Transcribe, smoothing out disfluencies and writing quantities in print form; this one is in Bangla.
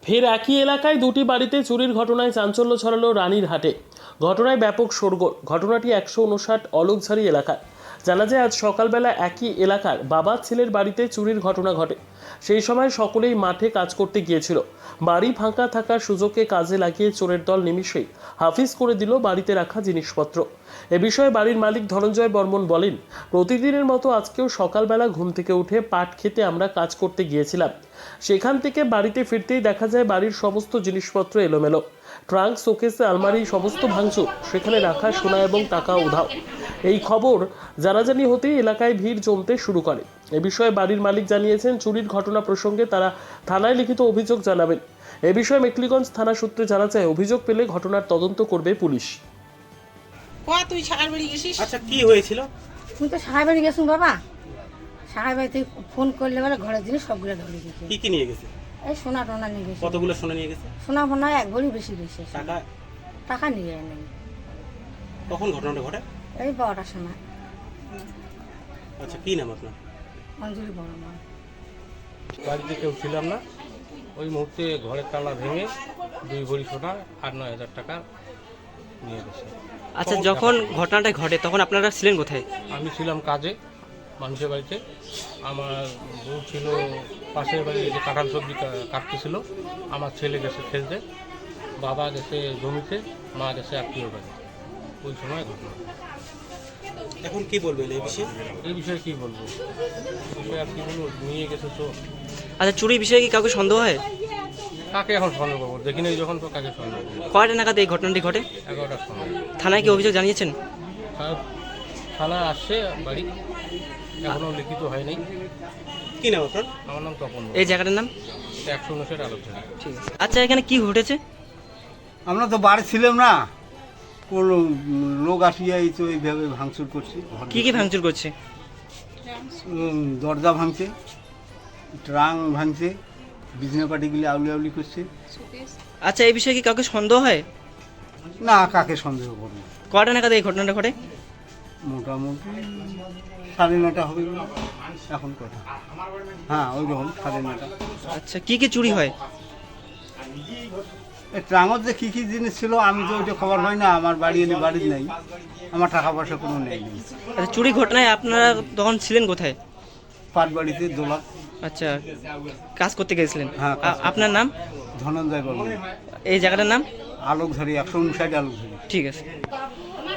ফের একই এলাকায় দুটি বাড়িতে চুরির ঘটনায় চাঞ্চল্য ছড়ালো রানীরহাটে। ঘটনায় ব্যাপক শোরগোল। ঘটনাটি 159 অলোকঝাড়ি এলাকায়। জানা যায় আজ সকালবেলা একই এলাকার বাবা ছেলের বাড়িতে চুরির ঘটনা ঘটে। সেই সময় সকলেই মাঠে কাজ করতে গিয়েছিল। বাড়ি ফাঁকা থাকার সুযোগকে কাজে লাগিয়ে চোরের দল নিমিষেই হাফিজ করে দিল বাড়িতে রাখা জিনিসপত্র। এ বিষয়ে বাড়ির মালিক ধনঞ্জয় বর্মন বলেন, প্রতিদিনের মতো আজকেও সকালবেলা ঘুম থেকে উঠে পাট খেতে আমরা কাজ করতে গিয়েছিলাম। সেখান থেকে বাড়িতে ফিরতেই দেখা যায় বাড়ির সমস্ত জিনিসপত্র এলোমেলো। ট্রাঙ্ক, শোকেস, আলমারি সমস্ত ভাঙচুর, সেখানে রাখা সোনা এবং টাকা উধাও। এই খবর জানাজানি হতেই এলাকায় ভিড় জমতে শুরু করে। এ বিষয়ে বাড়ির মালিক জানিয়েছেন, চুরির ঘটনা প্রসঙ্গে তারা থানায় লিখিত অভিযোগ জানাবেন। এ বিষয়ে মেকলিগঞ্জ থানা সূত্রে জানা যায়, অভিযোগ পেলে ঘটনার তদন্ত করবে পুলিশ। তুই সাহার বাড়ি গেছিস? আচ্ছা, কি হয়েছিল? তুই তো সাহার বাড়ি গেছিস বাবা। সাহার বাড়িতে ফোন করলে বলে ঘরের জিনিস সবগুলো ধরে গেছে। কি কি নিয়ে গেছে? এই সোনা টোনা নিয়ে গেছে। কতগুলো সোনা নিয়ে গেছে? সোনা ফোনা এক ভরি বেশি গেছে। টাকা? টাকা নিয়ে যায় নাই। কখন ঘটনাটা ঘটে? এই 12টার সময়। আচ্ছা, কি নাম আপনার? অঞ্জলি বর্মা। বাড়িতে কেউ ছিলাম না, ওই মুহূর্তে ঘরের তালা ভেঙে 2 ভরি সোনা আর 9,000 টাকা নিয়ে গেছে। আচ্ছা, যখন ঘটনাটা ঘটে তখন আপনারা ছিলেন কোথায়? আমি ছিলাম কাজে, মানুষের বাড়িতে। আমার বউ ছিল পাশের বাড়ি, যে কাঁঠাল সবজি কাটতেছিল। আমার ছেলে গেছে খেলতে, বাবা গেছে জমিতে, মা গেছে আত্মীয় বাড়ি। ওই সময় ঘটনা। এখন কি বলবেন এই বিষয়ে? এই বিষয়ে কি বলবো, এই বিষয়ে আর কি বলবো, নিয়ে গেছে তো। আচ্ছা, চুরির বিষয়ে কি কাউকে সন্দেহ হয়? কাকে এখন সন্দেহ করবো, দেখি নাই যখন, তো কাকে সন্দেহ করবো? কয়টা নাগাদ এই ঘটনাটি ঘটে? 11টার সময়। থানায় কি অভিযোগ জানিয়েছেন? থানা আসছে বাড়ি, এখনও লিখিত হয় নাই। কি নাম আপনার? আমার নাম তপন। এই জায়গাটার নাম? 159 আলোচনা। ঠিক আছে। আচ্ছা, এখানে কি ঘটেছে? আমরা তো বাড়ি ছিলাম না, কোন লোক আসিয়া এই তো এইভাবে ভাঙচুর করছে। কি কি ভাঙচুর করছে? দরজা ভাঙছে, ট্রাং ভাঙছে, বিছনা পাটিগুলি আউলি আউলি করছে। আচ্ছা, এই বিষয়ে কি কাউকে সন্দেহ হয়? না, কাকে সন্দেহ করবো? কয়টা নাগাদ এই ঘটনাটা ঘটে? মোটামুটি 9:30 হবে এখন কথা। হ্যাঁ, ওই রকম 9:30। আচ্ছা, কি কি চুরি হয়? এই ট্রাঙের যে কী কী জিনিস ছিল আমি তো ওইটা খবর হয় না, আমার বাড়ি এনে বাড়ির নেই, আমার টাকা পয়সা কোনো নেই। আচ্ছা, চুরি ঘটনায় আপনারা তখন ছিলেন কোথায়? পাট বাড়িতে দোলা। আচ্ছা, কাজ করতে গেছিলেন। হ্যাঁ, আপনার নাম? ধনঞ্জয় বর্মন। এই জায়গাটার নাম? আলোকঝাড়ি, 159 আলোকঝাড়ি। ঠিক আছে। আমার